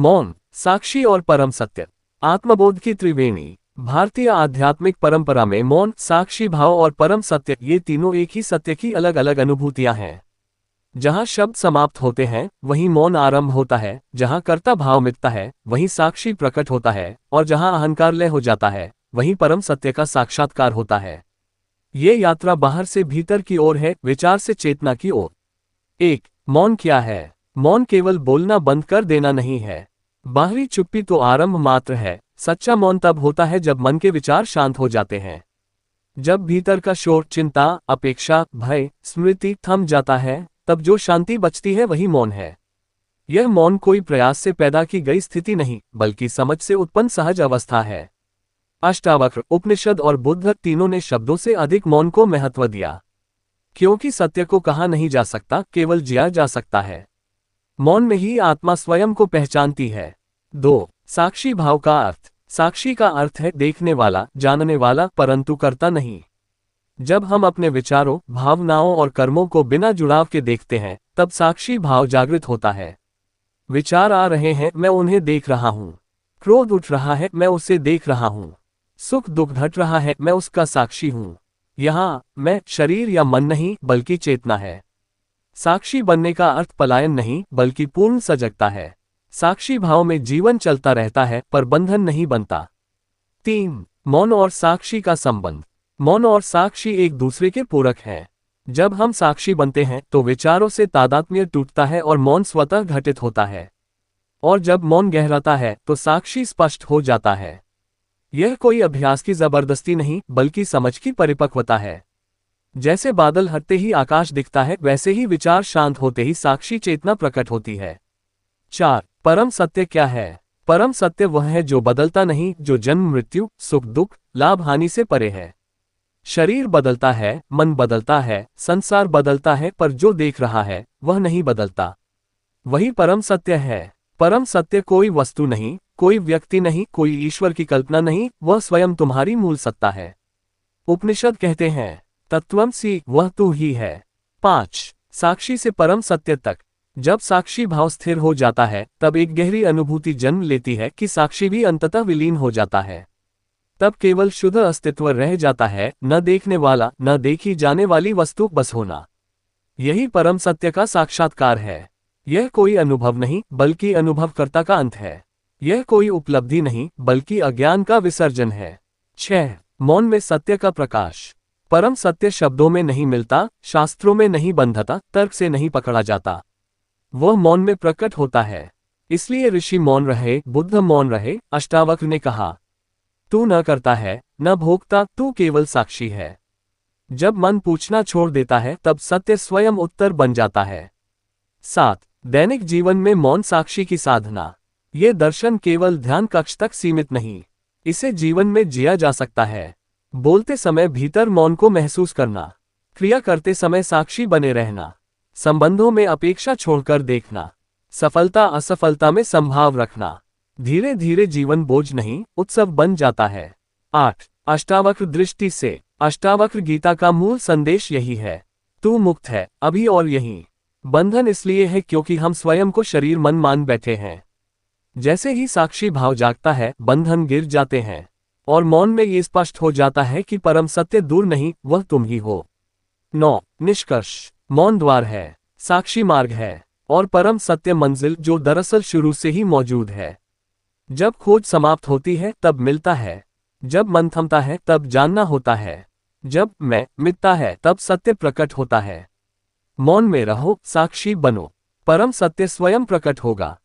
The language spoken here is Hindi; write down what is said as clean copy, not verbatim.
मौन, साक्षी और परम सत्य। आत्मबोध की त्रिवेणी। भारतीय आध्यात्मिक परंपरा में मौन, साक्षी भाव और परम सत्य, ये तीनों एक ही सत्य की अलग अलग अनुभूतियां हैं। जहां शब्द समाप्त होते हैं वहीं मौन आरंभ होता है, जहां कर्ता भाव मिटता है वहीं साक्षी प्रकट होता है, और जहां अहंकार लय हो जाता है वहीं परम सत्य का साक्षात्कार होता है। ये यात्रा बाहर से भीतर की ओर है, विचार से चेतना की ओर। 1. मौन क्या है? मौन केवल बोलना बंद कर देना नहीं है। बाहरी चुप्पी तो आरंभ मात्र है। सच्चा मौन तब होता है जब मन के विचार शांत हो जाते हैं। जब भीतर का शोर, चिंता, अपेक्षा, भय, स्मृति थम जाता है, तब जो शांति बचती है वही मौन है। यह मौन कोई प्रयास से पैदा की गई स्थिति नहीं, बल्कि समझ से उत्पन्न सहज अवस्था है। अष्टावक्र, उपनिषद और बुद्ध तीनों ने शब्दों से अधिक मौन को महत्व दिया, क्योंकि सत्य को कहा नहीं जा सकता, केवल जिया जा सकता है। मौन में ही आत्मा स्वयं को पहचानती है। 2. साक्षी भाव का अर्थ। साक्षी का अर्थ है देखने वाला, जानने वाला, परंतु करता नहीं। जब हम अपने विचारों, भावनाओं और कर्मों को बिना जुड़ाव के देखते हैं, तब साक्षी भाव जागृत होता है। विचार आ रहे हैं, मैं उन्हें देख रहा हूं। क्रोध उठ रहा है, मैं उसे देख रहा हूं। सुख दुख घट रहा है, मैं उसका साक्षी हूं। यहां मैं शरीर या मन नहीं, बल्कि चेतना है। साक्षी बनने का अर्थ पलायन नहीं, बल्कि पूर्ण सजगता है। साक्षी भाव में जीवन चलता रहता है, पर बंधन नहीं बनता। 3. मौन और साक्षी का संबंध। मौन और साक्षी एक दूसरे के पूरक हैं। जब हम साक्षी बनते हैं तो विचारों से तादात्म्य टूटता है और मौन स्वतः घटित होता है। और जब मौन गहराता है तो साक्षी स्पष्ट हो जाता है। यह कोई अभ्यास की जबरदस्ती नहीं, बल्कि समझ की परिपक्वता है। जैसे बादल हटते ही आकाश दिखता है, वैसे ही विचार शांत होते ही साक्षी चेतना प्रकट होती है। 4. परम सत्य क्या है? परम सत्य वह है जो बदलता नहीं, जो जन्म मृत्यु, सुख दुख, लाभ हानि से परे है। शरीर बदलता है, मन बदलता है, संसार बदलता है, पर जो देख रहा है वह नहीं बदलता। वही परम सत्य है। परम सत्य कोई वस्तु नहीं, कोई व्यक्ति नहीं, कोई ईश्वर की कल्पना नहीं, वह स्वयं तुम्हारी मूल सत्ता है। उपनिषद कहते हैं, तत्त्वमसि, वह तू ही है। 5. साक्षी से परम सत्य तक। जब साक्षी भाव स्थिर हो जाता है तब एक गहरी अनुभूति जन्म लेती है कि साक्षी भी अंततः विलीन हो जाता है। तब केवल शुद्ध अस्तित्व रह जाता है, न देखने वाला, न देखी जाने वाली वस्तु, बस होना। यही परम सत्य का साक्षात्कार है। यह कोई अनुभव नहीं, बल्कि अनुभवकर्ता का अंत है। यह कोई उपलब्धि नहीं, बल्कि अज्ञान का विसर्जन है। 6. मौन में सत्य का प्रकाश। परम सत्य शब्दों में नहीं मिलता, शास्त्रों में नहीं बंधता, तर्क से नहीं पकड़ा जाता। वह मौन में प्रकट होता है। इसलिए ऋषि मौन रहे, बुद्ध मौन रहे, अष्टावक्र ने कहा, तू न करता है, न भोगता, तू केवल साक्षी है। जब मन पूछना छोड़ देता है तब सत्य स्वयं उत्तर बन जाता है। 7. दैनिक जीवन में मौन साक्षी की साधना। ये दर्शन केवल ध्यान कक्ष तक सीमित नहीं, इसे जीवन में जिया जा सकता है। बोलते समय भीतर मौन को महसूस करना, क्रिया करते समय साक्षी बने रहना, संबंधों में अपेक्षा छोड़कर देखना, सफलता असफलता में संभाव रखना। धीरे धीरे जीवन बोझ नहीं, उत्सव बन जाता है। 8. अष्टावक्र दृष्टि से। अष्टावक्र गीता का मूल संदेश यही है, तू मुक्त है, अभी और यहीं। बंधन इसलिए है क्योंकि हम स्वयं को शरीर मन मान बैठे हैं। जैसे ही साक्षी भाव जागता है, बंधन गिर जाते हैं, और मौन में ये स्पष्ट हो जाता है कि परम सत्य दूर नहीं, वह तुम ही हो। 9. निष्कर्ष। मौन द्वार है, साक्षी मार्ग है, और परम सत्य मंजिल, जो दरअसल शुरू से ही मौजूद है। जब खोज समाप्त होती है तब मिलता है। जब मन थमता है तब जानना होता है। जब मैं मिटता है तब सत्य प्रकट होता है। मौन में रहो, साक्षी बनो, परम सत्य स्वयं प्रकट होगा।